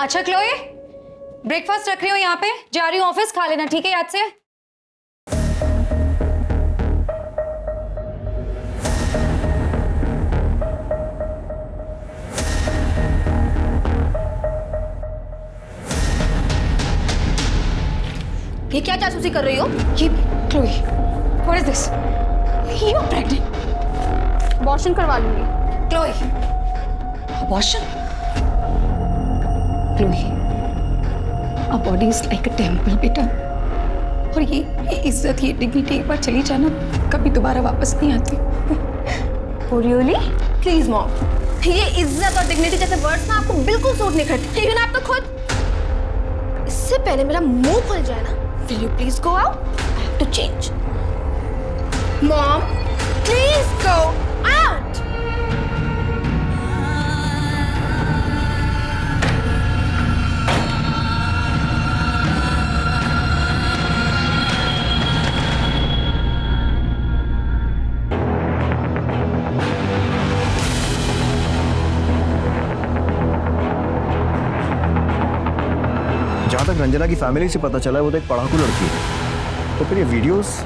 अच्छा Chloe, breakfast रख रही हूँ यहाँ पे, जा रही हूँ ऑफिस, खा लेना ठीक है याद से। ये क्या जासूसी कर रही हो? ये Chloe, what is this? You are pregnant. Abortion करवा लूंगी। Chloe, abortion? Chloe, a body is like a temple बेटा, और ये इज्जत, ये डिग्निटी एक बार चली जाना कभी दोबारा वापस नहीं आती। रियली? प्लीज मॉम, ये इज्जत और डिग्निटी जैसे वर्ड्स ना आपको बिल्कुल सूट नहीं करते। इवन आप तो खुद। इससे पहले मेरा मुंह खुल जाए ना, will you please go out? I have to change. Mom, please go out. जहाँ तक रंजना की फैमिली से पता चला है वो तो एक पढ़ाकू लड़की है, तो फिर ये वीडियोस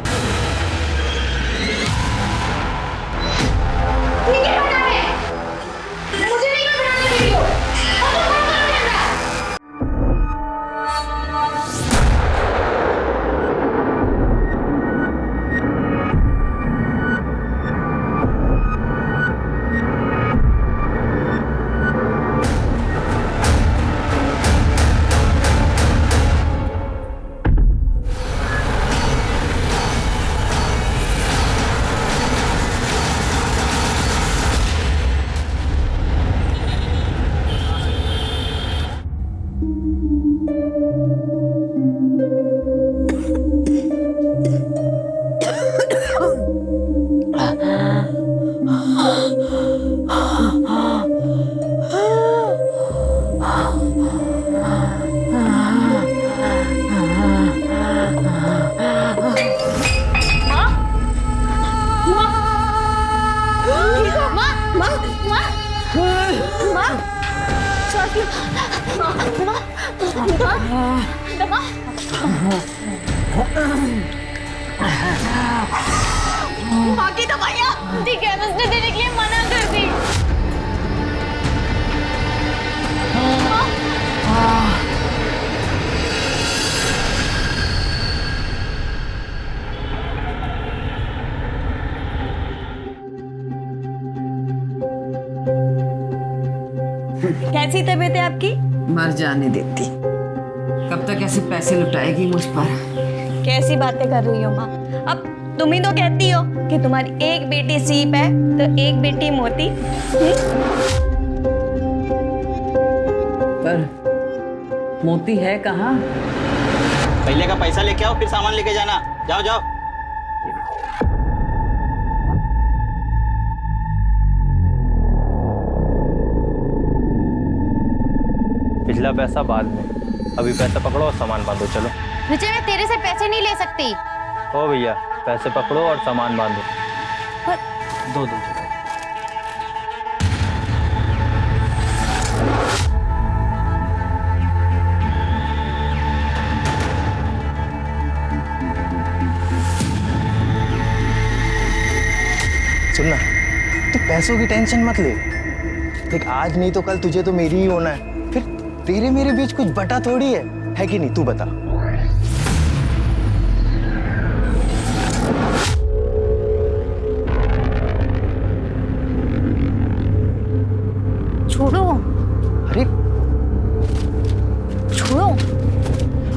माँ की दवाइयाँ केमिस्ट ने देने के लिए मना कर दी। कैसी तबीयत है आपकी? मर जाने देती। कब तक ऐसे पैसे लुटाएगी मुझ पर? कैसी बातें कर रही हो माँ? अब तुम ही तो कहती हो कि तुम्हारी एक बेटी सीप है तो एक बेटी मोती। पर मोती है कहाँ? पहले का पैसा लेके आओ, फिर सामान लेके जाना। जाओ जाओ। पिछला पैसा बाद में, अभी पैसा पकड़ो और सामान बांधो। चलो विजय, मैं तेरे से पैसे नहीं ले सकती। ओ भैया, पैसे पकड़ो और सामान बांधो। दो दो चलो। सुनना, तू पैसों की टेंशन मत ले। देख, आज नहीं तो कल तुझे तो मेरी ही होना है। फिर तेरे मेरे बीच कुछ बटा थोड़ी है कि नहीं? तू बता। छोड़ो। अरे छोड़ो।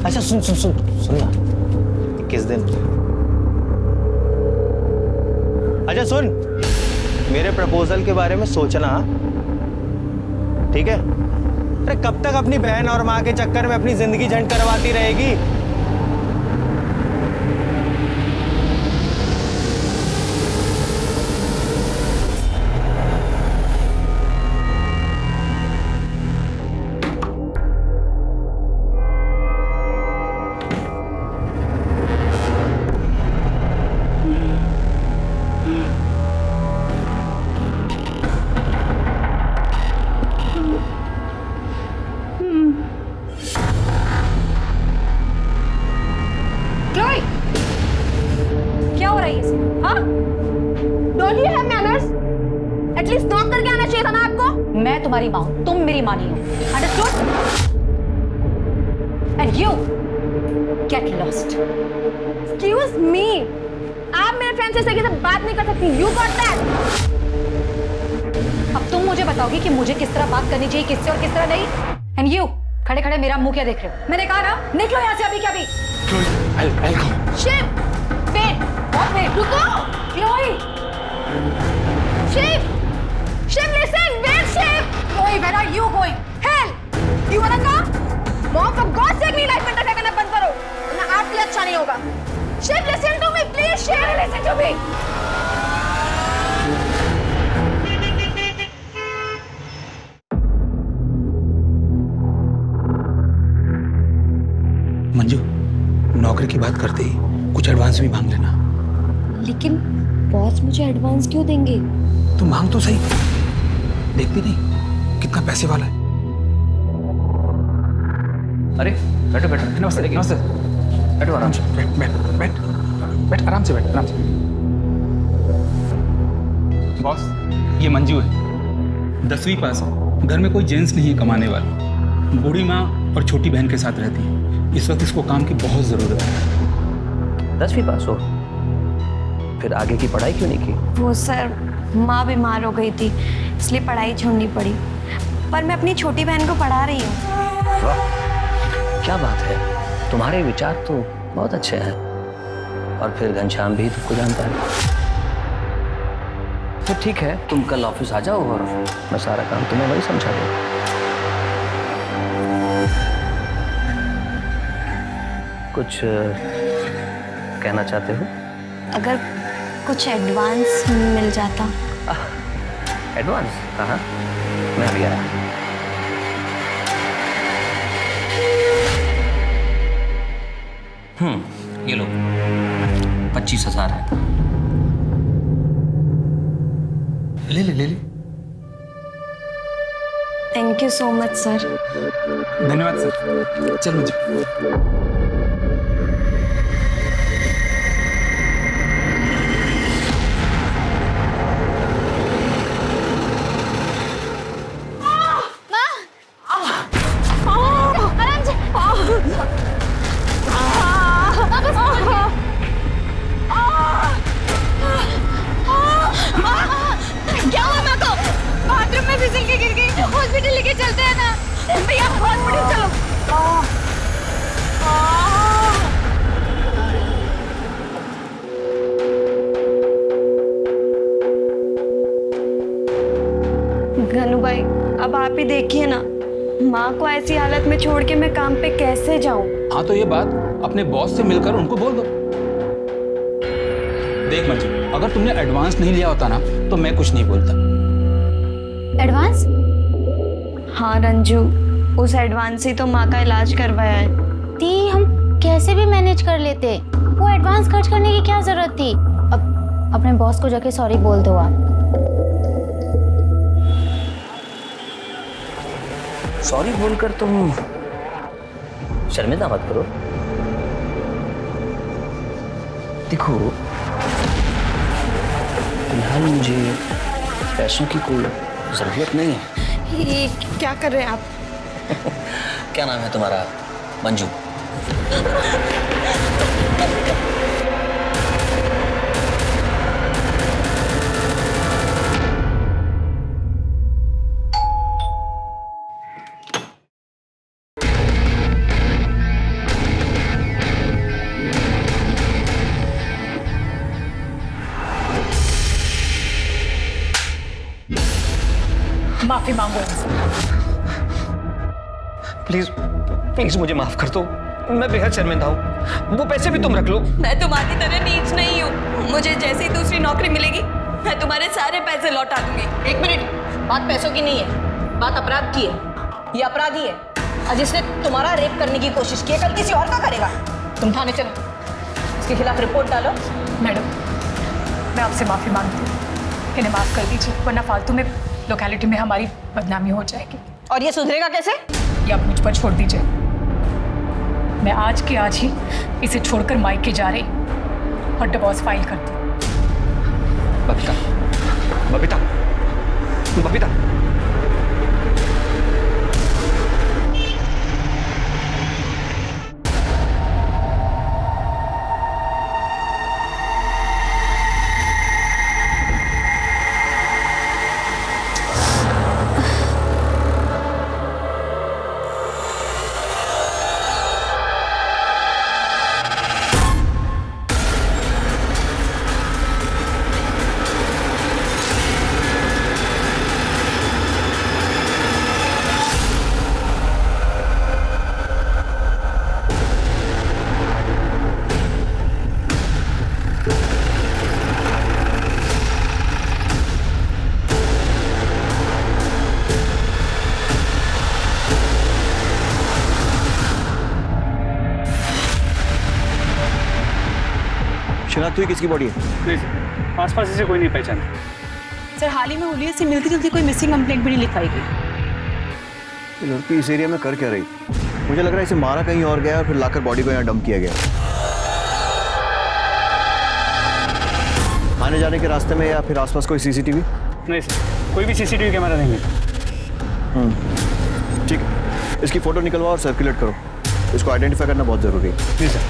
अच्छा सुन सुन सुन सुन ना, किस दिन? अच्छा सुन, मेरे प्रपोजल के बारे में सोचना, ठीक है? अरे कब तक अपनी बहन और माँ के चक्कर में अपनी जिंदगी झंड करवाती रहेगी? एटलीस्ट नॉक करके आना चाहिए था ना आपको। मैं तुम्हारी माँ हूँ, तुम मेरी माँ नहीं हो। Understood? And you get lost. Excuse me, आप मेरे फ्रेंड से सही से बात नहीं कर सकती। You got that? अब तुम मुझे बताओगी कि मुझे किस तरह बात करनी चाहिए किससे और किस तरह नहीं। एंड यू खड़े खड़े मेरा मुंह क्या देख रहे हो? मैंने कहा ना निकलो यहाँ से अभी क्या भी। शिव, वेट, बहुत वेट, रुको। Chloe, Shiv, Shiv listen, wait Shiv. Chloe, where are you going? Hell, you wanna come? Mom, for God's sake, मेरी लाइफ में इंटरफेयर करना बंद करो, वरना आपके लिए अच्छा नहीं होगा। Shiv, listen to me, please, Shiv, listen to me. Manju, नौकरी की बात करते ही कुछ एडवांस भी मांग लेना। लेकिन बॉस मुझे एडवांस क्यों देंगे? तो मांग तो सही, देखती नहीं कितना पैसे वाला है। अरे बैठो बैठो। नमस्ते नमस्ते। बैठो आराम से। बैठ बैठ बैठ बैठ, आराम से बैठ, आराम से। बॉस, ये मंजू है, 10वीं पास है, घर में कोई जेंट्स नहीं है कमाने वाला, बूढ़ी माँ और छोटी बहन के साथ रहती है। इस वक्त इसको काम की बहुत ज़रूरत है। 10वीं पास हो, फिर आगे की पढ़ाई क्यों नहीं की? वो सर, माँ बीमार हो गई थी इसलिए पढ़ाई छोड़नी पड़ी, पर मैं अपनी छोटी बहन को पढ़ा रही हूँ। वाह, क्या बात है, तुम्हारे विचार तो बहुत अच्छे हैं। और फिर घनश्याम भी तुमको जानता है। तो ठीक है, तुम कल ऑफिस आ जाओ और मैं सारा काम तुम्हें वही समझा दूँ। कुछ कहना चाहते हो? अगर कुछ एडवांस मिल जाता। एडवांस? कहाँ? मैं अभी आया। ये लो, 25,000 है। ले ले ले ले। Thank you so much sir. धन्यवाद सर। चल मुझे। हॉस्पिटल लेके चलते हैं ना भैया, हॉस्पिटल चलो। गनु भाई, अब आप ही देखिए ना, माँ को ऐसी हालत में छोड़ के मैं काम पे कैसे जाऊँ? हाँ, तो ये बात अपने बॉस से मिलकर उनको बोल दो। देख मंजू, अगर तुमने एडवांस नहीं लिया होता ना तो मैं कुछ नहीं बोलता। एडवांस? हाँ रंजू, उस एडवांस से तो माँ का इलाज करवाया है। ती हम कैसे भी मैनेज कर लेते, वो एडवांस खर्च करने की क्या जरूरत थी? अब अपने बॉस को जाके सॉरी बोल दो आप। सॉरी बोलकर तुम शर्मिंदा मत करो। देखो, फिलहाल मुझे पैसों की कोई जरूरत नहीं है। ये क्या कर रहे हैं आप? क्या नाम है तुम्हारा? मंजू। माफी मांगो। प्लीज प्लीज मुझे माफ कर दो, मैं बेहद शर्मिंदा हूँ। वो पैसे भी तुम रख लो। मैं तुम्हारी तरह नीच नहीं हूँ, मुझे जैसे ही दूसरी नौकरी मिलेगी मैं तुम्हारे सारे पैसे लौटा दूंगी। एक मिनट, बात पैसों की नहीं है, बात अपराध की है। ये अपराधी है और जिसने तुम्हारा रेप करने की कोशिश की है, कल किसी और का करेगा। तुम थाने चलो, इसके खिलाफ रिपोर्ट डालो। मैडम, मैं आपसे माफी मांगती हूँ, इन्हें माफ कर दीजिए, वरना फालतू में लोकेलिटी में हमारी बदनामी हो जाएगी। और ये सुधरेगा कैसे? ये आप मुझ पर छोड़ दीजिए, मैं आज के आज ही इसे छोड़कर मायके जा रही और डिवोर्स फाइल करती। बबीता, बबीता, बबीता, शिनाख्त हुई किसकी बॉडी है? नहीं सर, आसपास इसे कोई नहीं पहचाना। सर हाल ही में हुलिया से मिलती जुलती कोई मिसिंग कंप्लेंट भी नहीं लिखाई गई। ये लड़की इस एरिया में कर क्या रही? मुझे लग रहा है इसे मारा कहीं और गया और फिर लाकर बॉडी को यहाँ डंप किया गया। आने जाने के रास्ते में या फिर आसपास कोई सीसीटीवी? नहीं सर, कोई भी सीसीटीवी कैमरा नहीं मिला। ठीक है, इसकी फोटो निकलवाओ और सर्कुलेट करो। इसको आइडेंटिफाई करना बहुत जरूरी है। जी सर।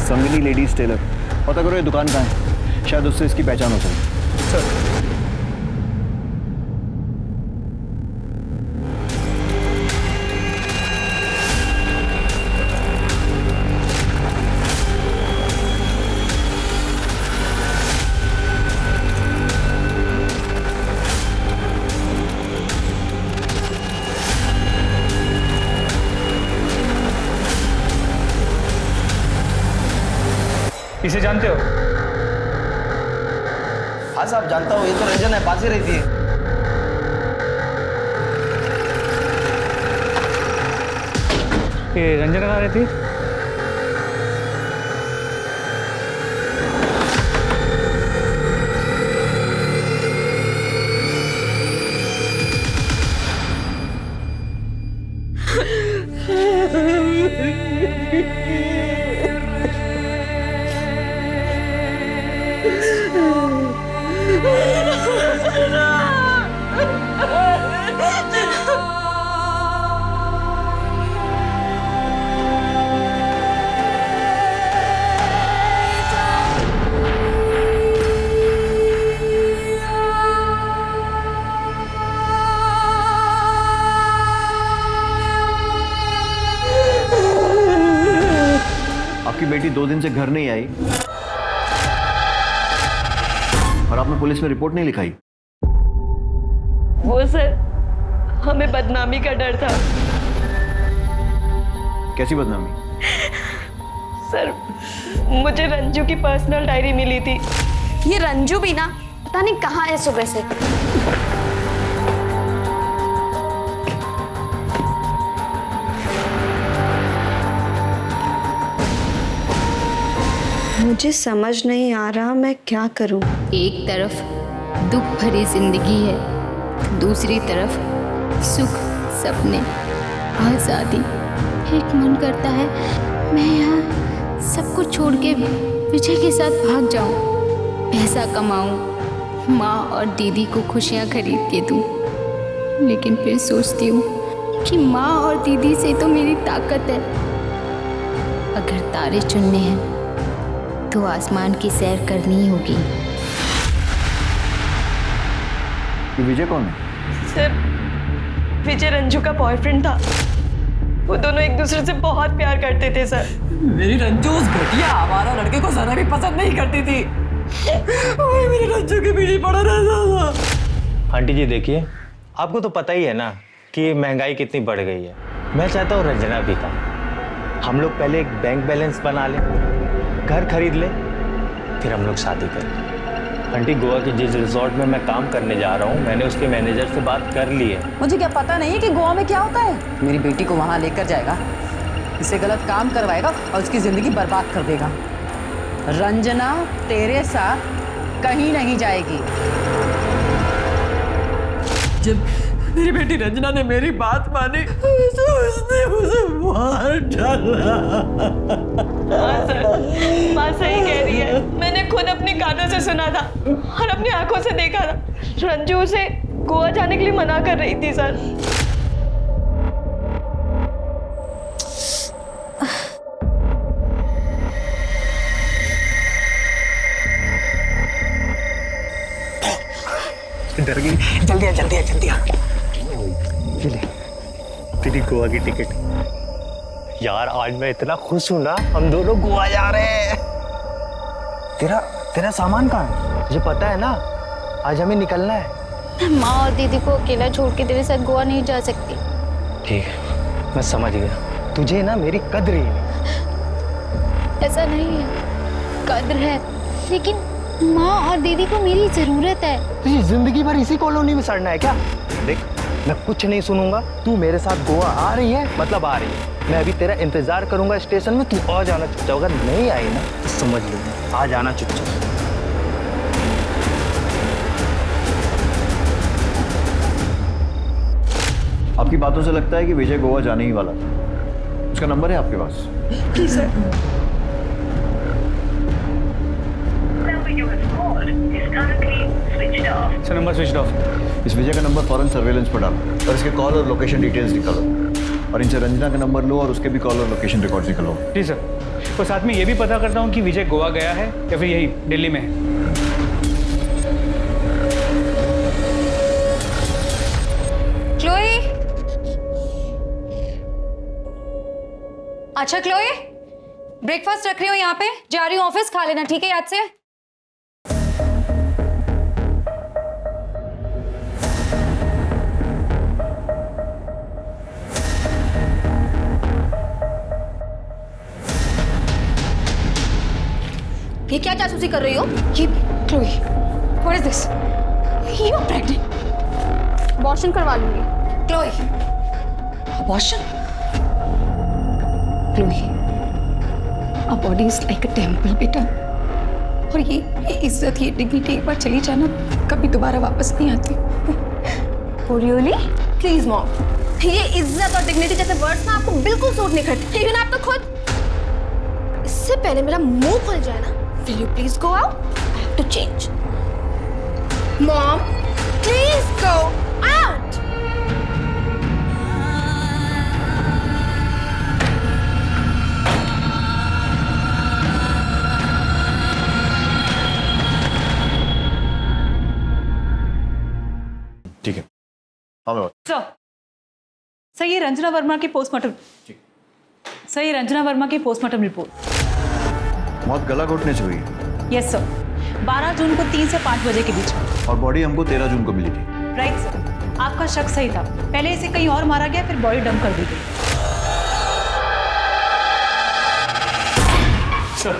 संगिनी लेडीज टेलर, पता करो ये दुकान कहाँ है, शायद उससे इसकी पहचान हो सके। सर इसे जानते हो? हाँ साहब जानता हूँ, ये तो रंजन है, पास ही रहती है। ये रंजन कहाँ रहती है? आपकी बेटी 2 दिन से घर नहीं आई और आपने पुलिस में रिपोर्ट नहीं लिखाई। वो सर, हमें बदनामी का डर था। कैसी बदनामी? सर, मुझे रंजू की पर्सनल डायरी मिली थी। ये रंजू भी ना पता नहीं कहाँ है सुबह से। मुझे समझ नहीं आ रहा मैं क्या करूं। एक तरफ दुख भरी जिंदगी है, दूसरी तरफ सुख, सपने, आज़ादी। एक मन करता है मैं यहाँ सब कुछ छोड़ के विजय के साथ भाग जाऊँ, पैसा कमाऊँ, माँ और दीदी को खुशियाँ खरीद के दूँ। लेकिन फिर सोचती हूँ कि माँ और दीदी से तो मेरी ताकत है। अगर तारे चुनने हैं तो आसमान की सैर करनी ही होगी। ये विजय कौन है? सर, विजय रंजू का बॉयफ्रेंड था। वो दोनों एक दूसरे से बहुत प्यार करते थे सर। मेरी रंजू उस घटिया आवारा लड़के को जरा भी पसंद नहीं करती थी। वो मेरे रंजू के पीछे पड़ा रहता था। आंटी जी देखिए, आपको तो पता ही है ना कि महंगाई कितनी बढ़ गई है। मैं चाहता हूँ रंजना भी का हम लोग पहले एक बैंक बैलेंस बना लें, घर खरीद ले, फिर हम लोग शादी करें। आंटी, गोवा के जिस रिजॉर्ट में मैं काम करने जा रहा हूँ, मैंने उसके मैनेजर से बात कर ली है। मुझे क्या पता नहीं है कि गोवा में क्या होता है। मेरी बेटी को वहां लेकर जाएगा, इसे गलत काम करवाएगा और उसकी जिंदगी बर्बाद कर देगा। रंजना तेरे साथ कहीं नहीं जाएगी। जब मेरी बेटी रंजना ने मेरी बात मानी तो उसने मुझे मार डाला। माँ सही कह रही है, मैंने खुद अपने कानों से सुना था और अपनी आंखों से देखा था। रंजू उसे गोवा जाने के लिए मना कर रही थी सर। डर गई। जल्दी आ जल्दी आ जल्दी आ। ये ले तेरी गोवा की टिकट। यार आज मैं इतना खुश हूं ना, हम दोनों गोवा जा रहे हैं। तेरा सामान कहाँ है? मुझे पता है ना, आज हमें निकलना है। माँ और दीदी को अकेला छोड़ के तेरे साथ गोवा नहीं जा सकती। ठीक है, मैं समझ गया। तुझे ना मेरी कद्र ही नहीं। ऐसा नहीं है, कद्र है, लेकिन माँ और दीदी को मेरी जरूरत है। तुझे जिंदगी भर इसी कॉलोनी में सड़ना है क्या? देख, मैं कुछ नहीं सुनूंगा। तू मेरे साथ गोवा आ रही है मतलब आ रही है। मैं अभी तेरा इंतजार करूंगा स्टेशन में। तू आ जाना चुपचाप। अगर नहीं आई ना तो समझ लो, आ जाना चुपचाप। आपकी बातों से लगता है कि विजय गोवा जाने ही वाला था। उसका नंबर है आपके पास? जी sir. Sir number switch off. इस विजय का नंबर फॉरेन सर्वेलेंस पर डालो और इसके कॉल और लोकेशन डिटेल्स निकालो, और इनसे रंजना का नंबर लो और उसके भी कॉल और लोकेशन रिकॉर्ड्स निकालो। जी सर। और साथ में ये भी पता करता हूँ कि विजय गोवा गया है या फिर यही दिल्ली में है। क्लोई, अच्छा क्लोई, ब्रेकफास्ट रख रही हूँ यहाँ पे, जा रही हूँ ऑफिस, खा लेना ठीक है याद से। ये क्या जासूसी कर रही हो? ये Chloe, what is this? You are pregnant. Abortion करवा लूंगी। Chloe, abortion? Chloe, a body is like a temple बेटा। और ये इज्जत, ये डिग्निटी एक बार चली जाना कभी दोबारा वापस नहीं आती। रियली? प्लीज मॉम, ये इज्जत और डिग्निटी जैसे वर्ड्स ना आपको बिल्कुल सूट नहीं करते। इवन आप तो खुद। इससे पहले मेरा मुंह खुल जाए ना, will you please go out? I have to change. Mom, please go out. ठीक है, हाँ सर ये रंजना वर्मा की पोस्टमार्टम। सर ये रंजना वर्मा की पोस्टमार्टम रिपोर्ट। मौत गला घोटने से हुई है। यस सर, 12 जून को 3 से 5 बजे के बीच में। और बॉडी हमको 13 जून को मिली थी। राइट सर, आपका शक सही था। पहले इसे कहीं और मारा गया, फिर बॉडी डंप कर दी गई। सर,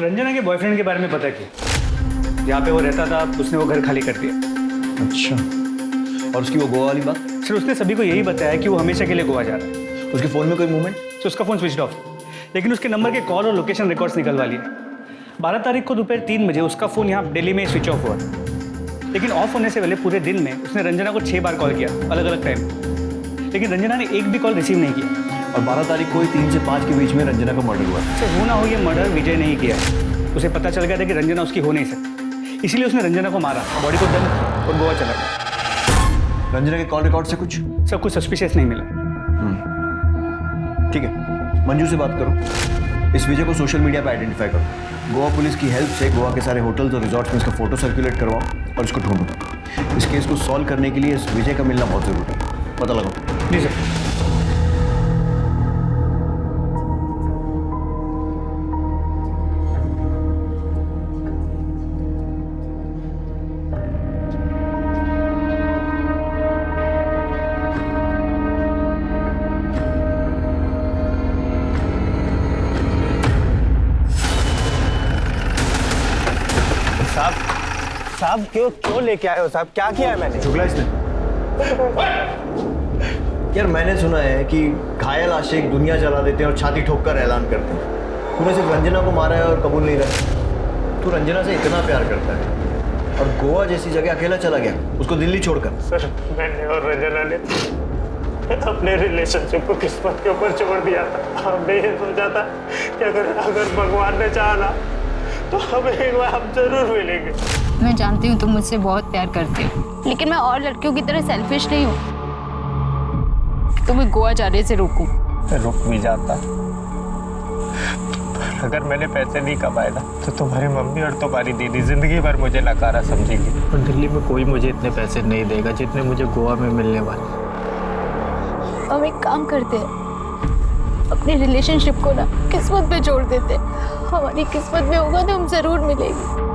रंजना के बॉयफ्रेंड के बारे में पता किया। जहाँ पे वो रहता था उसने वो घर खाली कर दिया। अच्छा, और उसकी वो गोवा वाली बात? सर उसने सभी को यही बताया कि वो हमेशा के लिए गोवा जा रहा है। उसके फ़ोन में कोई मूवमेंट? सर उसका फ़ोन स्विच ऑफ, लेकिन उसके नंबर के कॉल और लोकेशन रिकॉर्ड्स निकलवा लिए। 12 तारीख को दोपहर 3 बजे उसका फ़ोन यहाँ दिल्ली में स्विच ऑफ हुआ, लेकिन ऑफ होने से पहले पूरे दिन में उसने रंजना को 6 बार कॉल किया, अलग अलग टाइम, लेकिन रंजना ने एक भी कॉल रिसीव नहीं किया। और 12 तारीख को ही 3 से 5 के बीच में रंजना का मर्डर हुआ। सर हो ना हो ये मर्डर विजय ने ही किया है। उसे पता चल गया था कि रंजना उसकी हो नहीं सकती, इसीलिए उसने रंजना को मारा, बॉडी को डंप किया और गोवा चला गया। रंजना के कॉल रिकॉर्ड से कुछ? सर कुछ सस्पिशियस नहीं मिला। ठीक है, मंजू से बात करो, इस विजय को सोशल मीडिया पे आइडेंटिफाई करो। गोवा पुलिस की हेल्प से गोवा के सारे होटल्स और रिजॉर्ट्स में इसका फोटो सर्कुलेट करवाओ और इसको ढूंढो। इस केस को सॉल्व करने के लिए इस विजय का मिलना बहुत ज़रूरी है। पता लगाओ। जी सर। साहब क्यों लेके आए हो साहब? क्या किया है मैंने? चुगला इसने। यार मैंने सुना है कि घायल आशिक दुनिया जला देते हैं और छाती ठोक कर ऐलान करते हैं। तूने सिर्फ रंजना को मारा है और कबूल नहीं रहा। तू रंजना से इतना प्यार करता है और गोवा जैसी जगह अकेला चला गया, उसको दिल्ली छोड़कर। सर मैंने और रंजना ने अपने रिलेशनशिप को किस्मत के ऊपर छोड़ दिया था। हमने ये सोचा था कि अगर भगवान ने चाहा तो हम एक बार हम जरूर मिलेंगे। मैं जानती हूँ तुम मुझसे बहुत प्यार करते हो, लेकिन मैं और लड़कियों की तरह सेल्फिश नहीं हूँ तुम्हें गोवा जाने से रोकूं। रुक भी जाता, पर अगर मैंने पैसे नहीं कमाए ना तो तुम्हारी मम्मी और तुम्हारी दीदी जिंदगी भर मुझे नकारा समझेंगी। और दिल्ली में कोई मुझे इतने पैसे नहीं देगा जितने मुझे गोवा में मिलने वाले। हम एक काम करते हैं, अपनी रिलेशनशिप को ना किस्मत पे छोड़ देते। हमारी किस्मत में होगा तो हम जरूर मिलेंगे।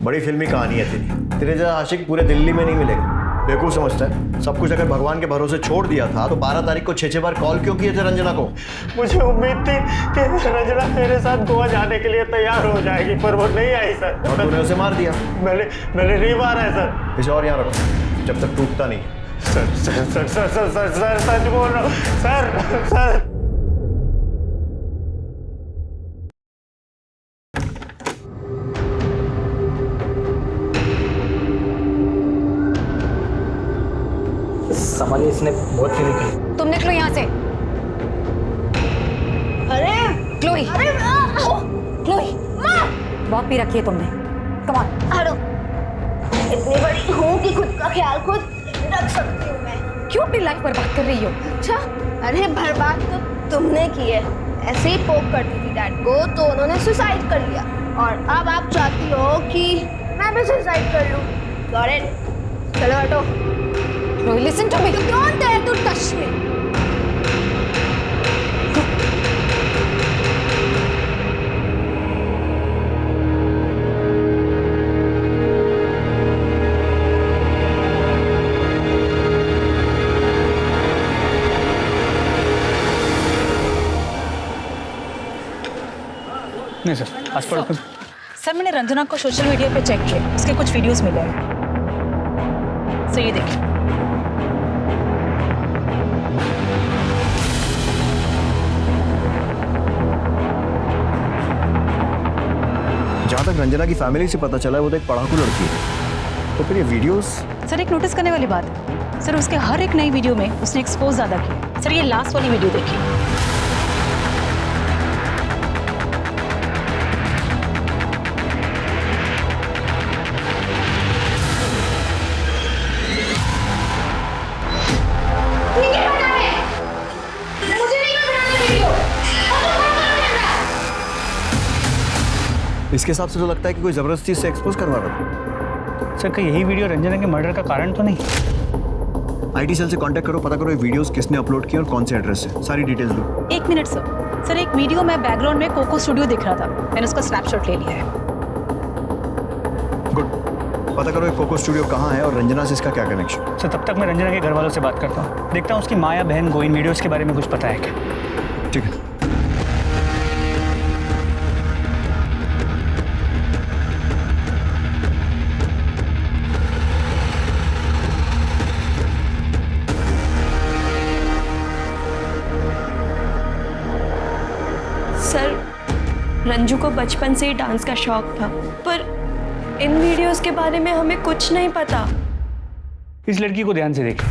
बड़ी फिल्मी कहानी है तेरे जैसा आशिक पूरे दिल्ली में नहीं मिलेगा। बेवकूफ समझता है सब कुछ। अगर भगवान के भरोसे छोड़ दिया था तो 12 तारीख को 6 बार कॉल क्यों किए थे रंजना को? मुझे उम्मीद थी कि रंजना मेरे साथ गोवा जाने के लिए तैयार हो जाएगी, पर वो नहीं आई सर। और तूने उसे मार दिया? मैंने नहीं मारा है सर। इसे और यहाँ रखो जब तक टूटता नहीं। Sir sir sir sir sir sir sir सच बोल रहा हूँ सर। सर संभालिए, इसने बहुत पीली की। तुम निकलो यहाँ से। अरे क्लोई, अरे क्लोई, बहुत पी रखी है तुमने। Come on. हटो। इतनी बड़ी हूँ कि खुद का ख्याल खुद रख सकती हूँ मैं। क्यों अपनी लाइफ बर्बाद कर रही हो? अच्छा, अरे बर्बाद तो तुमने की है। ऐसे ही पोक करती थी डैड को तो उन्होंने सुसाइड कर लिया, और अब आप चाहती हो कि मैं भी सुसाइड कर लूँ। Got it. चलो हटो। Chloe listen to me. Don't dare to touch me. नहीं सर, आज पर सर मैंने रंजना को सोशल मीडिया पे चेक किया, उसके कुछ वीडियोस मिले हैं। सर ये देखिए। जहाँ तक रंजना की फैमिली से पता चला है वो तो एक पढ़ाकू लड़की है, तो फिर ये वीडियोस? सर एक नोटिस करने वाली बात है, सर उसके हर एक नई वीडियो में उसने एक्सपोज ज़्यादा किया। सर ये लास्ट वाली वीडियो देखिए। इसके हिसाब से तो लगता है कि कोई जबरदस्ती से एक्सपोज करवा रहा था। सर, क्या यही वीडियो रंजना के मर्डर का कारण तो नहीं? आईटी सेल से कांटेक्ट करो, पता करो ये वीडियोस किसने अपलोड किए और कौन से एड्रेस से। सारी डिटेल्स दो। 1 मिनट सर। सर एक वीडियो में बैकग्राउंड में कोको स्टूडियो दिख रहा था, मैंने उसका स्नैपशॉट ले लिया है। गुड। पता करो ये कोको स्टूडियो कहाँ है और रंजना से इसका क्या कनेक्शन। सर तब तक मैं रंजना के घर वालों से बात करता हूँ, देखता हूँ उसकी माँ या बहन को इन वीडियोज़ के बारे में कुछ पता है क्या। ठीक है। सर रंजू को बचपन से ही डांस का शौक था, पर इन वीडियोस के बारे में हमें कुछ नहीं पता। इस लड़की को ध्यान से देखिए।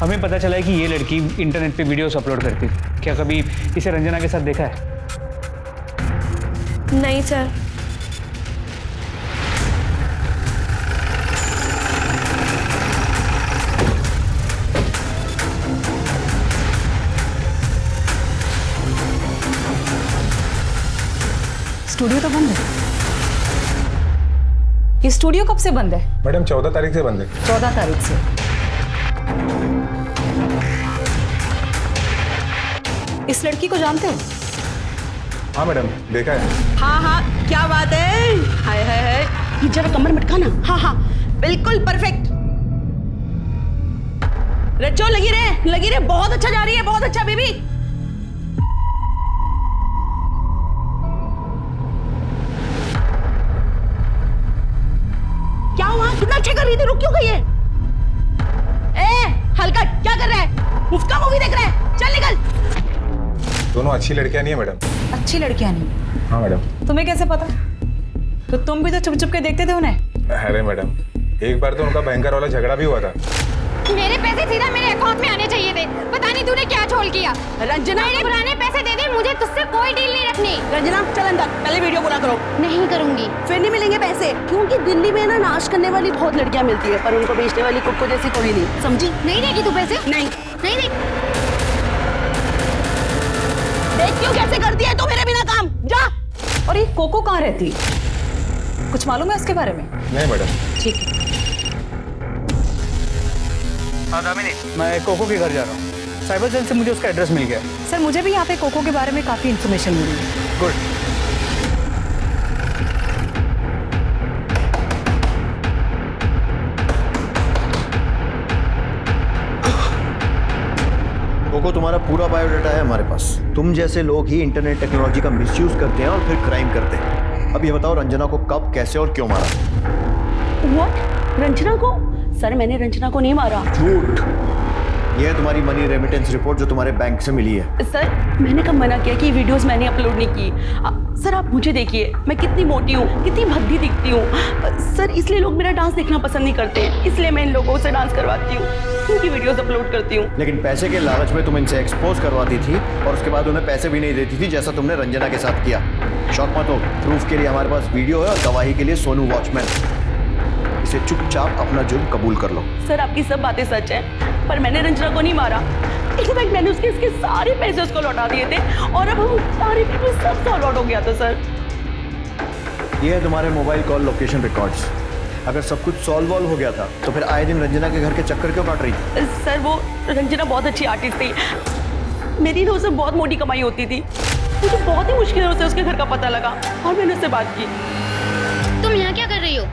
हमें पता चला है कि ये लड़की इंटरनेट पे वीडियोस अपलोड करती है। क्या कभी इसे रंजना के साथ देखा है? नहीं सर। स्टूडियो तो बंद है। ये स्टूडियो कब से बंद है? मैडम 14 तारीख से बंद है। 14 तारीख से। इस लड़की को जानते हो? हाँ मैडम, देखा है। हाँ हाँ, क्या बात है। हाय हाय हाय, ये जरा कमर मटकाना। हाँ हाँ, बिल्कुल परफेक्ट। रचो, लगी रहे, बहुत अच्छा जा रही है, बहुत अच्छा बेबी। क्या हुआ? कितना अच्छा कर रही थी, रुक क्यों गई है? ए हलकट, क्या कर रहा है? मुफ्त का मूवी देख रहा है? चल निकल। दोनों अच्छी लड़कियां नहीं है मैडम। अच्छी लड़कियां नहीं? हाँ मैडम। तुम्हें कैसे पता? तो तुम भी तो छुप छुप के देखते थे उन्हें। अरे मैडम, एक बार तो उनका भयंकर वाला झगड़ा भी हुआ था। मेरे पैसे सीधा मेरे अकाउंट में आने चाहिए थे। पता नहीं तूने क्या छोड़ किया। रंजना, मेरे पुराने पैसे दे दे, मुझे तुझसे कोई डील नहीं रखनी। रंजना चल अंदर, पहले वीडियो पूरा करो। नहीं करूंगी। फिर नहीं मिलेंगे पैसे, क्योंकि दिल्ली में ना नाश करने वाली बहुत लड़कियां मिलती है, पर उनको बेचने वाली कुक्को जैसी कोई नहीं, समझी? नहीं देगी तू पैसे? नहीं नहीं दे। देख क्यों कैसे करती है तू मेरे बिना काम, जा। और ये कोको कहाँ रहती? कुछ मालूम है इसके बारे में? नहीं मैडम। ठीक है। हाँ दामिनी, मैं कोको के घर जा रहा हूँ। साइबर सेल से मुझे उसका एड्रेस मिल गया। सर मुझे भी यहाँ पे कोको के बारे में काफी इन्फॉर्मेशन मिली है। गुड। कोको, तुम्हारा पूरा बायोडाटा है हमारे पास। तुम जैसे लोग ही इंटरनेट टेक्नोलॉजी का मिसयूज करते हैं और फिर क्राइम करते हैं। अब ये बताओ, रंजना को कब, कैसे और क्यों मारा? व्हाट? रंजना को? सर मैंने रंजना को नहीं मारा। झूठ। ये है तुम्हारी मनी रेमिटेंस रिपोर्ट जो तुम्हारे बैंक से मिली है। सर मैंने कब मना किया कि वीडियोस मैंने अपलोड नहीं की? सर आप मुझे देखिए, मैं कितनी मोटी हूँ, कितनी भद्दी दिखती हूँ। सर इसलिए लोग मेरा डांस देखना पसंद नहीं करते हैं, इसलिए मैं इन लोगों से डांस करवाती हूँ, उनकी वीडियोस अपलोड करती हूँ। लेकिन पैसे के लालच में तुम इनसे एक्सपोज करवाती थी और उसके बाद उन्हें पैसे भी नहीं देती थी, जैसा तुमने रंजना के साथ किया। शौक मत हो, प्रूफ के लिए हमारे पास वीडियो है और गवाही के लिए सोनू वॉचमैन। इसे चुपचाप अपना जुर्म कबूल कर लो। सर आपकी सब बातें सच हैं, पर मैंने रंजना को नहीं मारा। इनफैक्ट मैंने उसके सारे पैसे उसको लौटा दिए थे और अब हम सारे पेपर सब सॉल्व आउट हो गया था। सर ये है तुम्हारे मोबाइल कॉल लोकेशन रिकॉर्ड्स। अगर सब कुछ सॉल्व हो गया था तो फिर आए दिन रंजना के घर के चक्कर क्यों काट रही थी? सर वो रंजना बहुत अच्छी आर्टिस्ट थी, मेरी ना उससे बहुत मोटी कमाई होती थी। मुझे बहुत ही मुश्किल से उसके घर का पता लगा और मैंने उससे बात की। तुम यहाँ क्या कर रही हो?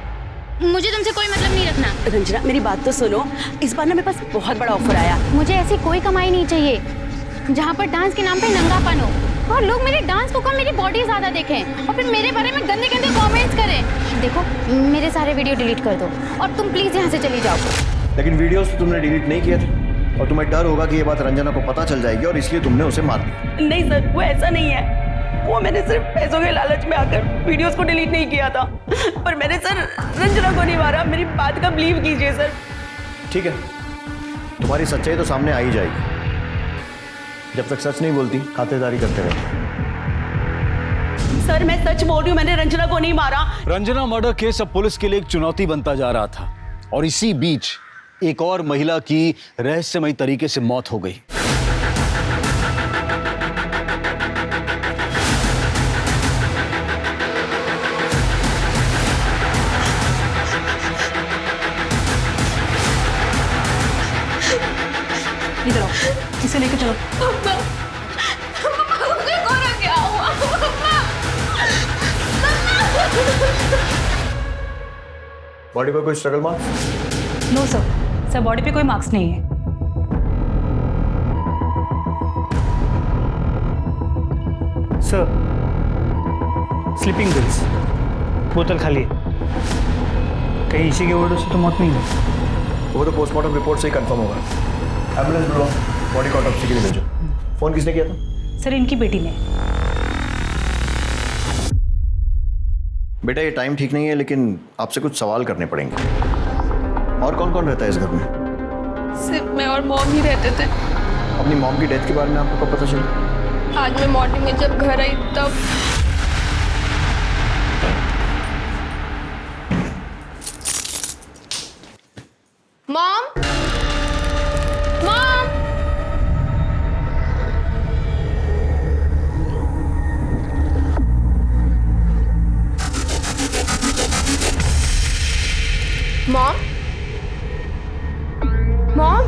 मुझे तुमसे कोई मतलब नहीं रखना। रंजना मेरी बात तो सुनो, इस बार ना मेरे पास बहुत बड़ा ऑफर आया। मुझे ऐसी कोई कमाई नहीं चाहिए जहाँ पर डांस के नाम पे नंगापन हो और लोग मेरे डांस को कम मेरी बॉडी ज्यादा देखें और फिर मेरे बारे में गंदे गंदे कमेंट्स करें। देखो मेरे सारे वीडियो डिलीट कर दो और तुम प्लीज यहाँ से चली जाओ। लेकिन वीडियोस तो तुमने डिलीट नहीं किए थे और तुम्हें डर होगा कि ये बात रंजना को पता चल जाएगी और इसलिए तुमने उसे मार दिया। नहीं सर, वो ऐसा नहीं है। वो मैंने सिर्फ पैसों के लालच में आकर वीडियोस को डिलीट नहीं किया था, पर मैंने सर रंजना को नहीं मारा। मेरी बात का बिलीव कीजिए सर। ठीक है, तुम्हारी सच्चाई तो सामने आ ही जाएगी। जब तक सच नहीं बोलती खातिरदारी करते रहो। सर मैं सच बोल रही हूँ, मैंने रंजना को नहीं मारा। रंजना मर्डर केस अब पुलिस के लिए एक चुनौती बनता जा रहा था और इसी बीच एक और महिला की रहस्यमयी तरीके से मौत हो गई। इधर आओ, इसे लेके चलो। बॉडी पर कोई struggle marks? No sir, sir body पे कोई मार्क्स नहीं है। सर स्लीपिंग पिल्स, बोतल खाली है। कहीं इसी के ओवरडोज से तो मौत नहीं हुई? वो तो पोस्टमार्टम रिपोर्ट से ही कंफर्म होगा। एम्बुलेंस बुलाओ, बॉडी को ऑटोप्सी के लिए भेजो। फोन किसने किया था? सर इनकी बेटी ने। बेटा ये टाइम ठीक नहीं है, लेकिन आपसे कुछ सवाल करने पड़ेंगे। और कौन कौन रहता है इस घर में? सिर्फ मैं और मॉम ही रहते थे। अपनी मॉम की डेथ के बारे में आपको कब पता चला? आज मैं मॉर्निंग में जब घर आई तब। मॉम, मॉम, मॉम, मॉम,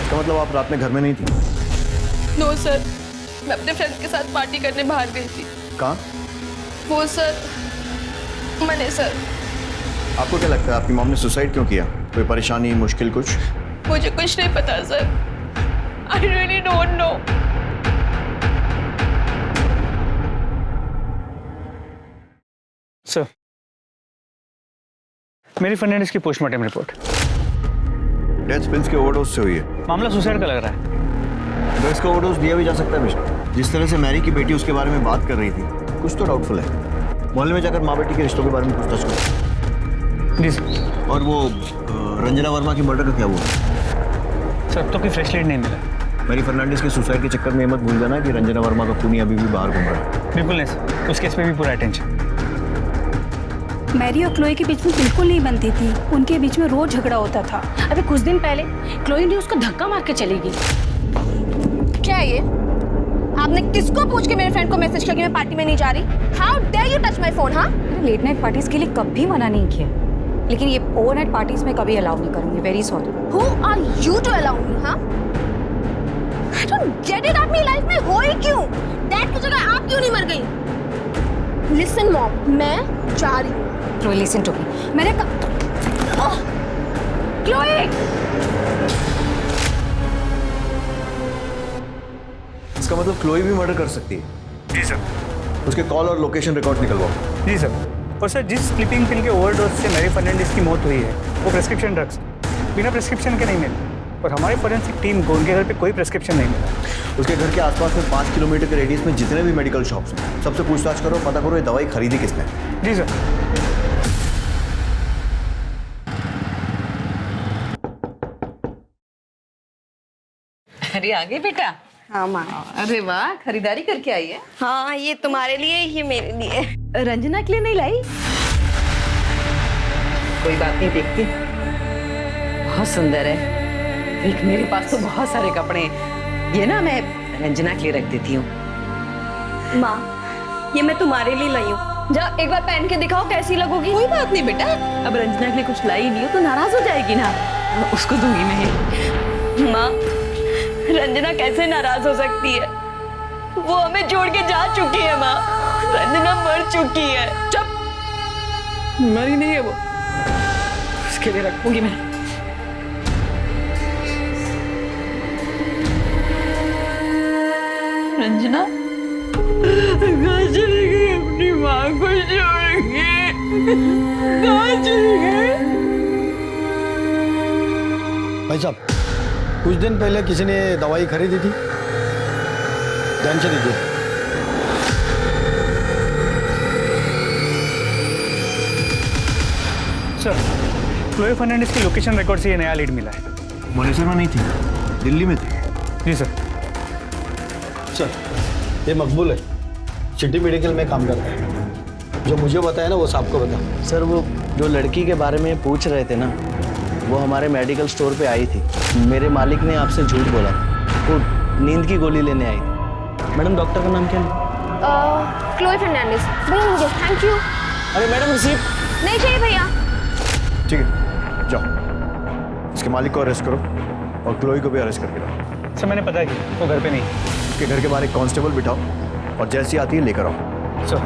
इसका मतलब आप रात में घर में नहीं थी? नो सर, मैं अपने फ्रेंड्स के साथ पार्टी करने बाहर गई थी। कहाँ? वो सर, मने सर। आपको क्या लगता है आपकी मॉम ने सुसाइड क्यों किया? कोई परेशानी, मुश्किल कुछ? मुझे कुछ नहीं पता sir. I really don't know. Sir मेरी फर्नांडिस की पोस्टमार्टम रिपोर्ट। डेथ पिल्स के ओवरडोज से हुई है। मामला सुसाइड का लग रहा है। ड्रग्स का ओवरडोज दिया भी जा सकता है मिस्टर। जिस तरह से मैरी की बेटी उसके बारे में बात कर रही थी, कुछ तो डाउटफुल है। मोहल्ले में जाकर माँ बेटी के रिश्तों के बारे में पूछताछ करो। जी सर। और वो रंजना वर्मा की मर्डर का क्या हुआ? सर अब तो कोई फ्रेश लीड नहीं मिला। मैरी फर्नांडिस के सुसाइड के चक्कर में मत भूल जाना कि रंजना वर्मा का खूनी अभी भी बाहर घूम रहा है। बिल्कुल नहीं सर, उस केस पे भी पूरा अटेंशन। मैरी और क्लोई के बीच में बिल्कुल नहीं बनती थी, उनके बीच में रोज झगड़ा होता था। अभी कुछ दिन पहले क्लोई ने उसको धक्का मार के चली गई। क्या है ये? आपने किसको पूछ के मेरे फ्रेंड को मैसेज किया कि मैं पार्टी में नहीं जा रही? How dare you touch my phone? हाँ, लेट नाइट पार्टीज के लिए कभी मना नहीं किया, लेकिन ये ओवरनाइट पार्टीज में कभी अलाउ नहीं करूंगी। Very sorry. Who are you to allow me? हाँ, आई डोंट गेट इट। आप मेरी लाइफ में हो ही क्यों? डैड की जगह आप क्यों नहीं मर गई? लिसन मॉम, मैं जा रही हूँ। Chloe listen to me. मैंने क्लोई, इसका मतलब क्लोई भी मर्डर कर सकती है? जी सर। उसके कॉल और लोकेशन रिकॉर्ड निकलवाओ। जी सर। और सर जिस स्लीपिंग पिल के ओवरडोज से मैरी फर्नांडिस की मौत हुई है वो प्रेस्क्रिप्शन ड्रग्स बिना प्रेस्क्रिप्शन के नहीं मिले, और हमारी फॉरेंसिक टीम को उनके घर पे कोई प्रेस्क्रिप्शन नहीं मिला। उसके घर के आसपास में 5 किलोमीटर के रेडियस में जितने भी मेडिकल शॉप्स हैं सबसे पूछताछ करो, पता करो ये दवाई खरीदी किसने। जी सर। अरे आगे बेटा। हाँ माँ। अरे वाह, खरीदारी करके आई है। हाँ, ये तुम्हारे लिए, ये मेरे लिए। रंजना के लिए नहीं लाई? कोई बात नहीं, देखती। बहुत सुंदर है। देख, मेरे पास तो बहुत सारे कपड़े हैं। ये ना मैं रंजना के लिए रख देती हूँ। माँ, ये मैं तुम्हारे लिए लाई हूँ। जा एक बार पहन के दिखाओ कैसी लगोगी। कोई बात नहीं बेटा, अब रंजना के लिए कुछ लाई नहीं हो तो नाराज हो जाएगी ना, उसको दूंगी मैं। माँ, रंजना कैसे नाराज हो सकती है? वो हमें छोड़ के जा चुकी है माँ। रंजना मर चुकी है। चुप, मरी नहीं है वो, उसके लिए रखूंगी मैं। रंजना कहाँ चली गई? अपनी माँ को छोड़ के कहाँ चली गई? भाई साहब, कुछ दिन पहले किसी ने दवाई खरीदी थी, ध्यान से देखिए। सर क्लोई फर्नांडिस की लोकेशन रिकॉर्ड से ये नया लीड मिला है। मनेसर में नहीं थी, दिल्ली में थी। जी सर। सर ये मकबूल है, सिटी मेडिकल में काम करता है। जो मुझे बताया ना वो साहब को बता। सर वो जो लड़की के बारे में पूछ रहे थे ना, वो हमारे मेडिकल स्टोर पे आई थी। मेरे मालिक ने आपसे झूठ बोला था, वो नींद की गोली लेने आई थी। मैडम डॉक्टर का नाम क्या है? क्लोई फर्नांडिस। भैया मुझे थैंक यू। अरे मैडम रिसीप्ट नहीं चाहिए भैया। ठीक है, जाओ इसके मालिक को अरेस्ट करो और क्लोई को भी अरेस्ट करके लाओ। सर मैंने पता किया, वो घर पे नहीं। उसके घर के बाहर एक कांस्टेबल बिठाओ और जैसी आती है लेकर आओ। सर।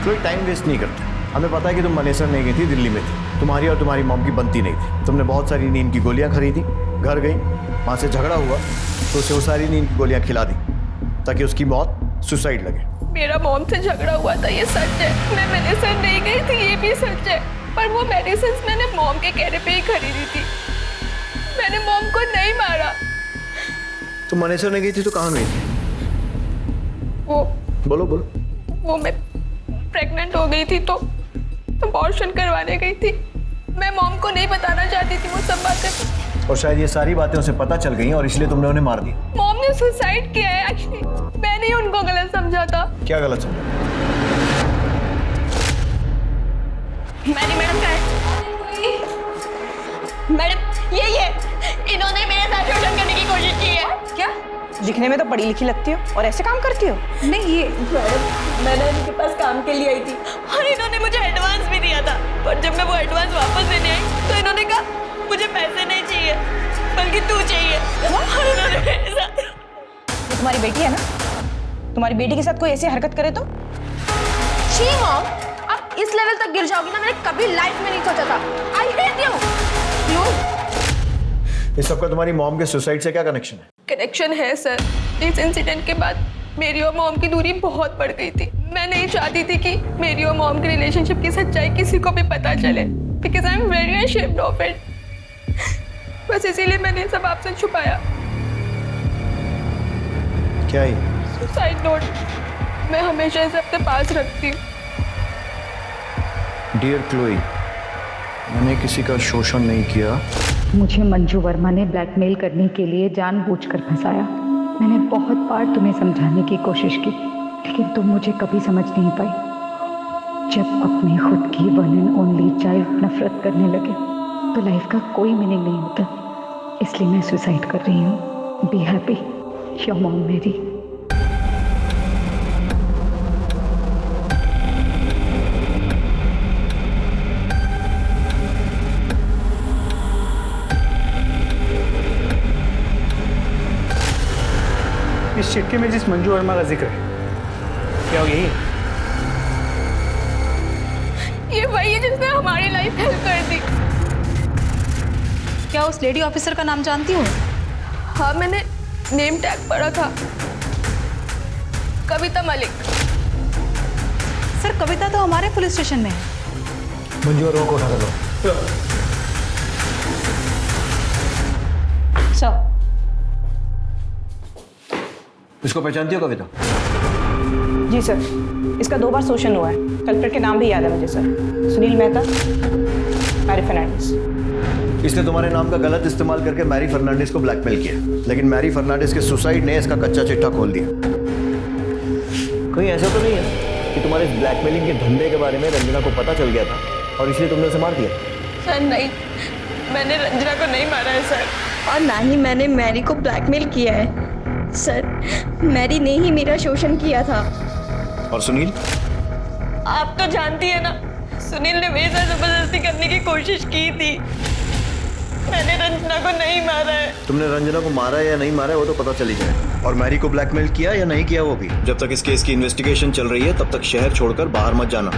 कोई टाइम वेस्ट नहीं करते। हमें पता है कि तुम मनेसर नहीं गई थी, दिल्ली में थी। तुम्हारी और तुम्हारी मॉम की बनती नहीं थी। तुमने बहुत सारी नींद की गोलियां खरीदी, घर गई, वहाँ से झगड़ा हुआ तो उसे वो सारी नींद की गोलियां खिला दी ताकि उसकी मौत सुसाइड लगे। मेरा मॉम से झगड़ा हुआ था, ये सच है। मैं मेडिसिन नहीं गई थी, ये भी सच है। पर वो मेडिसिन मैंने मॉम के कहने पे ही खरीदी थी। मैंने मॉम को नहीं मारा। तुम मनेसर नहीं गई थी तो कहाँ गई थी? वो बोलो बोलो। वो मैं प्रेग्नेंट हो गई थी तो अबॉर्शन करवाने गई थी। मैं मॉम को नहीं बताना चाहती थी वो सब बातें, और शायद ये सारी बातें उसे पता चल गई और इसलिए तुमने उन्हें मार दिया। मॉम ने सुसाइड किया है एक्चुअली। मैंने ही उनको गलत समझा था। क्या गलत समझा? मैंने मैडम कहा मैडम ये इन्होंने मेरे साथ शोषण करने की कोशिश की है। क्या? दिखने में तो पढ़ी लिखी लगती हो और ऐसे काम करती हो? नहीं, ये मैडम मैंने इनके पास काम के लिए आई थी और इन्होंने मुझे एडवांस भी दिया था। पर जब मैं वो एडवांस वापस देने आई तो इन्होंने कहा मुझे पैसे नहीं चाहिए बल्कि तू चाहिए। और इन्होंने मेरे साथ। ये तुम्हारी बेटी है ना? तुम्हारी बेटी के साथ कोई ऐसी हरकत करे तो? छी मॉम, आप इस लेवल तक गिर जाओगी ना, मैंने कभी लाइफ में नहीं सोचा था। I hate you. इस सबका तुम्हारी मॉम के सुसाइड से क्या कनेक्शन है? कनेक्शन है सर। इस इंसिडेंट के बाद मेरी और मॉम की दूरी बहुत बढ़ गई थी। मैं नहीं चाहती थी कि मेरी और मॉम के रिलेशनशिप की सच्चाई किसी को भी पता चले, because I am very ashamed of it। बस इसीलिए मैंने सब आपसे छुपाया। क्या है? Suicide note. मैं हमेशा इसे अपने पास रखती हूँ। डियर क्लोई, मैंने किसी का शोषण नहीं किया। मुझे मंजू वर्मा ने ब्लैकमेल करने के लिए जानबूझकर फंसाया। मैंने बहुत बार तुम्हें समझाने की कोशिश की, लेकिन तुम मुझे कभी समझ नहीं पाई। जब अपनी खुद की वन एंड ओनली चाइल्ड नफरत करने लगे तो लाइफ का कोई मीनिंग नहीं होता। इसलिए मैं सुसाइड कर रही हूँ। बी हैप्पी, योर मॉम मेरी। इस चिट्ठी में जिस मंजू वर्मा का जिक्र है, क्या वो यही है? ये वही है जिसने हमारी लाइफ हेल्प कर दी। क्या उस लेडी ऑफिसर का नाम जानती हूँ? हाँ, मैंने नेम टैग पढ़ा था, कविता मलिक। सर, कविता तो हमारे पुलिस स्टेशन में है। मंजू वर्मा को उठा कर लो। सर, इसको पहचानती हो कविता? जी सर, इसका 2 बार शोषण हुआ है। कल्प्रिट के नाम भी याद है मुझे सर। सुनील मेहता, मैरी फर्नांडिस। इसने तुम्हारे नाम का गलत इस्तेमाल करके मैरी फर्नांडिस को ब्लैकमेल किया, लेकिन मैरी फर्नांडिस के सुसाइड ने इसका कच्चा चिट्ठा खोल दिया। कहीं ऐसा तो नहीं है कि तुम्हारे इस ब्लैकमेलिंग के धंधे के बारे में रंजना को पता चल गया था और इसलिए तुमने उसे मार दिया? सर नहीं, मैंने रंजना को नहीं मारा है सर। और ना ही मैंने मैरी को ब्लैकमेल किया है सर। मैरी ने ही मेरा शोषण किया था। और सुनील? आप तो जानती है ना, सुनील ने मेरे साथ जबरदस्ती करने की कोशिश की थी। मैंने रंजना को नहीं मारा है। तुमने रंजना को मारा या नहीं मारा है वो तो पता चल ही जाए। और मैरी को ब्लैकमेल किया या नहीं किया वो भी। जब तक इस केस की इन्वेस्टिगेशन चल रही है तब तक शहर छोड़कर बाहर मत जाना।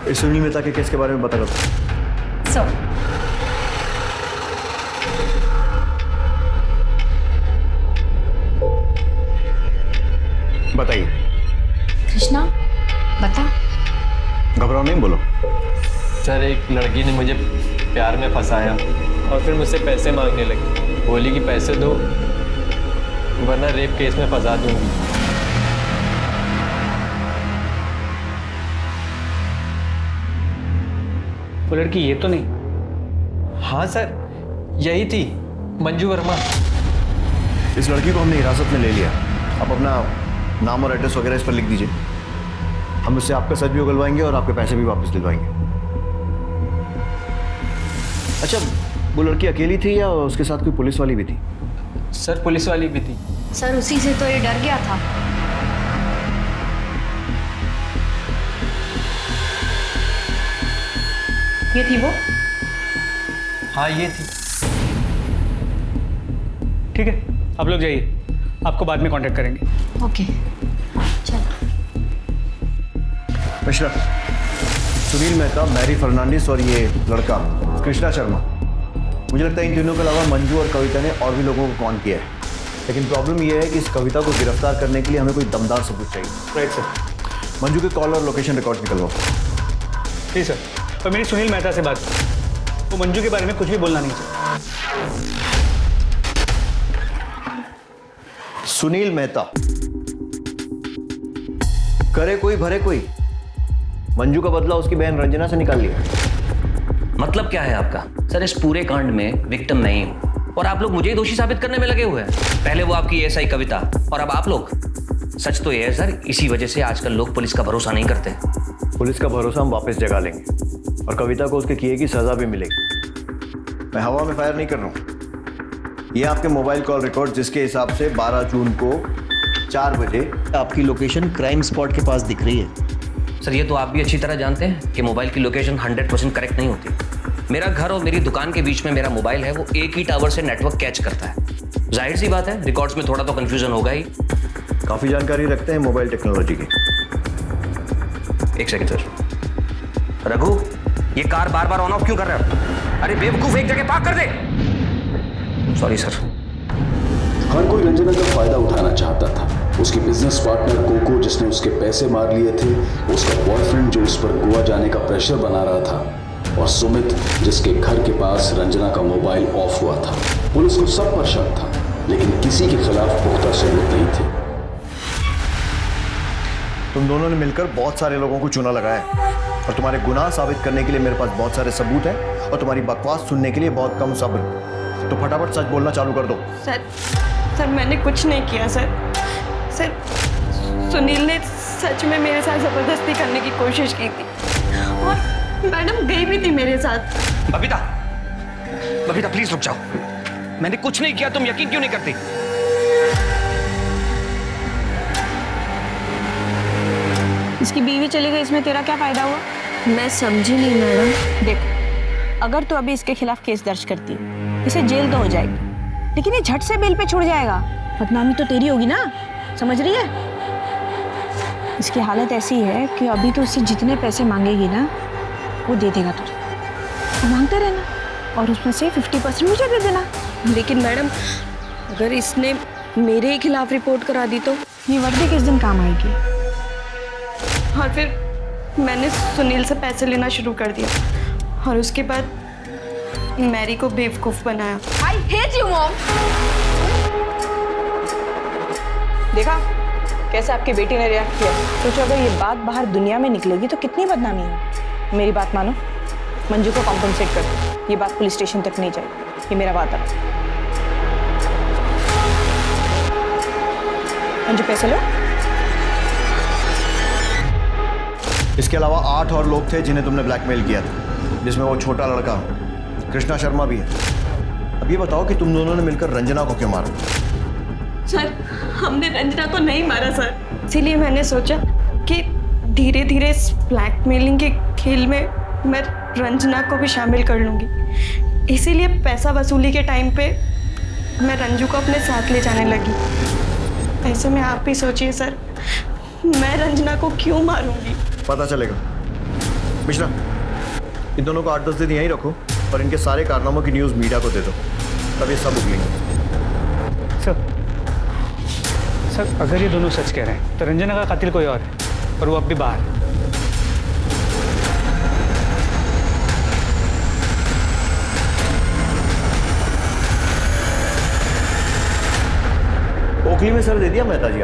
इस सुनील मेहता के केस के बारे में बता दो। सर, बताइए। कृष्णा, बता। घबराओ नहीं, बोलो। सर, एक लड़की ने मुझे प्यार में फंसाया और फिर मुझसे पैसे मांगने लगी। बोली कि पैसे दो वरना रेप केस में फंसा दूंगी। वो लड़की ये तो नहीं? हाँ सर, यही थी, मंजू वर्मा। इस लड़की को हमने हिरासत में ले लिया। आप अपना नाम और एड्रेस वगैरह इस पर लिख दीजिए। हम उससे आपका सच भी उगलवाएंगे और आपके पैसे भी वापस दिलवाएंगे। अच्छा, वो लड़की अकेली थी या उसके साथ कोई पुलिस वाली भी थी? सर, पुलिस वाली भी थी। सर, उसी से तो ये डर गया था। ये थी वो? हाँ, ये थी। ठीक है, आप लोग जाइए, आपको बाद में कांटेक्ट करेंगे। ओके, चलो। मिश्रा, सुनील मेहता, मैरी फर्नांडिस और ये लड़का कृष्णा शर्मा, मुझे लगता है इन तीनों के अलावा मंजू और कविता ने और भी लोगों को कॉल किया है। लेकिन प्रॉब्लम यह है कि इस कविता को गिरफ्तार करने के लिए हमें कोई दमदार सबूत चाहिए। Right sir. मंजू के कॉल और लोकेशन रिकॉर्ड निकलवाओ। ठीक सर। और मेरी सुनील मेहता से बात, वो मंजू के बारे में कुछ भी बोलना नहीं चाहिए। सुनील मेहता, करे कोई भरे कोई। मंजू का बदला उसकी बहन रंजना से निकाल लिया। मतलब क्या है आपका? सर, इस पूरे कांड में विक्टिम नहीं हूं और आप लोग मुझे ही दोषी साबित करने में लगे हुए हैं। पहले वो आपकी एएसआई कविता और अब आप लोग। सच तो ये है सर, इसी वजह से आजकल लोग पुलिस का भरोसा नहीं करते। पुलिस का भरोसा हम वापस जगा लेंगे और कविता को उसके किए की सजा भी मिलेगी। मैं हवा में फायर नहीं कर रहा हूं। ये आपके मोबाइल कॉल रिकॉर्ड, जिसके हिसाब से 12 जून को 4 बजे आपकी लोकेशन क्राइम स्पॉट के पास दिख रही है। सर, ये तो आप भी अच्छी तरह जानते हैं कि मोबाइल की लोकेशन 100% करेक्ट नहीं होती। मेरा घर और मेरी दुकान के बीच में मेरा मोबाइल है, वो एक ही टावर से नेटवर्क कैच करता है। जाहिर सी बात है, रिकॉर्ड्स में थोड़ा तो कंफ्यूजन होगा ही। काफी जानकारी रखते हैं मोबाइल टेक्नोलॉजी की। एक सेकंड सर। रघु, ये कार बार बार ऑन ऑफ क्यों कर रहा है? अरे बेवकूफ, एक जगह पार्क कर दे। Sorry sir. हर कोई रंजना का फायदा उठाना चाहता था। उसकी बिजनेस पार्टनर कोको, जिसने उसके पैसे मार लिए थे, उसका बॉयफ्रेंड जो उस पर गोवा जाने का प्रेशर बना रहा था, और सुमित, जिसके घर के पास रंजना का मोबाइल ऑफ हुआ था। पुलिस को सब पर शक था, लेकिन किसी के खिलाफ पुख्ता सबूत नहीं थे। तुम दोनों ने मिलकर बहुत सारे लोगों को चूना लगाया है, और तुम्हारे गुनाह साबित करने के लिए मेरे पास बहुत सारे सबूत हैं, और तुम्हारी बकवास सुनने के लिए बहुत कम सब्र। तो फटाफट सच बोलना चालू कर दो। सर मैंने कुछ नहीं किया सर। सुनील ने सच में मेरे साथ जबरदस्ती करने की कोशिश की थी, और मैडम गई भी थी मेरे साथ। बबीता, बबीता प्लीज रुक जाओ। मैंने कुछ नहीं किया, तुम यकीन क्यों नहीं करती? इसकी बीवी चली गई, इसमें तेरा क्या फायदा हुआ? मैं समझी नहीं मैडम। देख, अगर तू अभी इसके खिलाफ केस दर्ज करती है, इसे जेल तो हो जाएगी, लेकिन ये झट से बेल पे छुड़ जाएगा। बदनामी तो तेरी होगी ना, समझ रही है? इसकी हालत ऐसी है कि अभी तो उससे जितने पैसे मांगेगी ना, वो दे देगा तुझे। तो मांगते रहना, और उसमें से 50% मुझे दे देना। लेकिन मैडम, अगर इसने मेरे ही खिलाफ रिपोर्ट करा दी तो? ये वर्दी किस दिन काम आएगी? और फिर मैंने सुनील से पैसे लेना शुरू कर दिया, और उसके बाद मैरी को बेवकूफ बनाया। I hate you, Mom! देखा कैसे आपकी बेटी ने रिएक्ट किया? सोचो अगर ये बात बाहर दुनिया में निकलेगी तो कितनी बदनामी है। मेरी बात मानो, मंजू को कॉम्पनसेट कर दो। ये बात पुलिस स्टेशन तक नहीं जाएगी, ये मेरा वादा है। मंजू पैसे लो। इसके अलावा 8 और लोग थे जिन्हें तुमने ब्लैकमेल किया था, जिसमें वो छोटा लड़का कृष्णा शर्मा भी है। अब ये बताओ कि तुम दोनों ने मिलकर रंजना को क्यों मारा? सर, हमने रंजना को नहीं मारा सर। इसीलिए मैंने सोचा कि धीरे धीरे इस ब्लैकमेलिंग के खेल में मैं रंजना को भी शामिल कर लूँगी। इसीलिए पैसा वसूली के टाइम पे मैं रंजू को अपने साथ ले जाने लगी। ऐसे में आप भी सोचिए सर, मैं रंजना को क्यों मारूंगी? पता चलेगा। मिश्रा, इन दोनों को 8-10 दिन यहीं रखो, और इनके सारे कारनामों की न्यूज़ मीडिया को दे दो, तब ये सब उगलेंगे। सर, अगर ये दोनों सच कह रहे हैं तो रंजना का कातिल कोई और है, और वो अब भी बाहर है। ओखली में सर दे दिया मेहता जी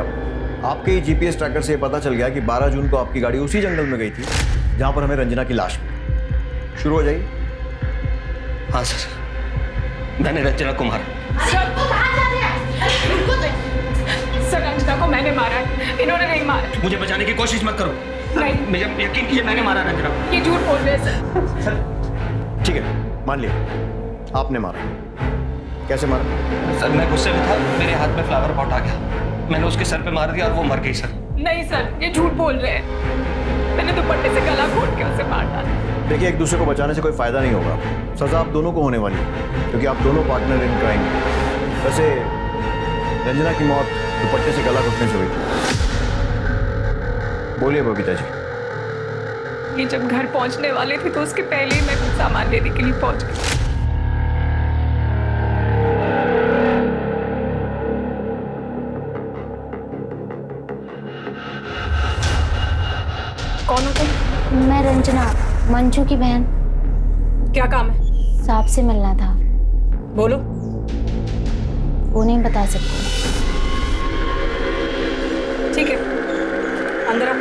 आपके ही जीपीएस ट्रैकर से ये पता चल गया कि 12 जून को आपकी गाड़ी उसी जंगल में गई थी जहां पर हमें रंजना की लाश मिली। शुरू हो जाइए। हाँ सर, मैंने रंजना को मारा। सर, रंजना को मैंने मारा है, इन्होंने नहीं मारा। मुझे बचाने की कोशिश मत करो। नहीं, मुझे यकीन कीजिए, मैंने मारा रंजना को। ये झूठ बोल रहे हैं सर। ठीक है, मान लिया आपने मारा। कैसे मारा? सर, मैं गुस्से में था, मेरे हाथ में फ्लावर पॉट आ गया, मैंने उसके सर पे मार दिया और वो मर गई। सर नहीं सर, ये झूठ बोल रहे हैं। मैंने दुपट्टे से गला घोट के उसे मार डाला। देखिए, एक दूसरे को बचाने से कोई फायदा नहीं होगा। सजा आप दोनों को होने वाली है, क्योंकि आप दोनों पार्टनर इन क्राइम। वैसे रंजना की मौत दुपट्टे से गला घोटने से हुई। बोलिए बबीता जी। ये जब घर पहुंचने वाले थे तो उसके पहले ही मैं कुछ सामान लेने के लिए पहुंच गई। कौन हो तुम? मैं रंजना, मंजू की बहन। क्या काम है? सांप से मिलना था। बोलो। वो नहीं बता सकती। ठीक है, अंदर आओ।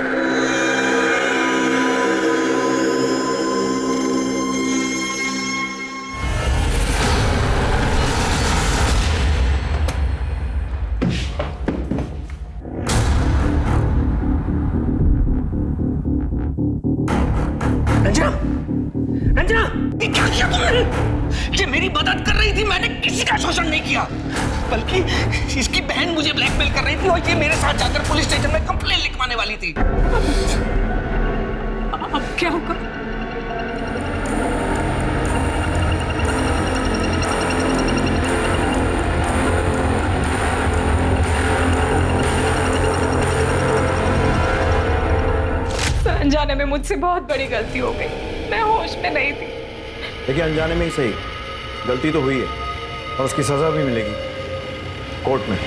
रंजना, ये क्या किया तुमने? ये मेरी मदद कर रही थी, मैंने किसी का शोषण नहीं किया, बल्कि इसकी बहन मुझे ब्लैकमेल कर रही थी और ये मेरे साथ जाकर पुलिस स्टेशन में कंप्लेंट लिखवाने वाली थी। अब क्या होगा? अनजाने में मुझसे बहुत बड़ी गलती हो गई। मैं होश में नहीं थी। देखिए, अनजाने में ही सही, गलती तो हुई है और उसकी सजा भी मिलेगी कोर्ट में।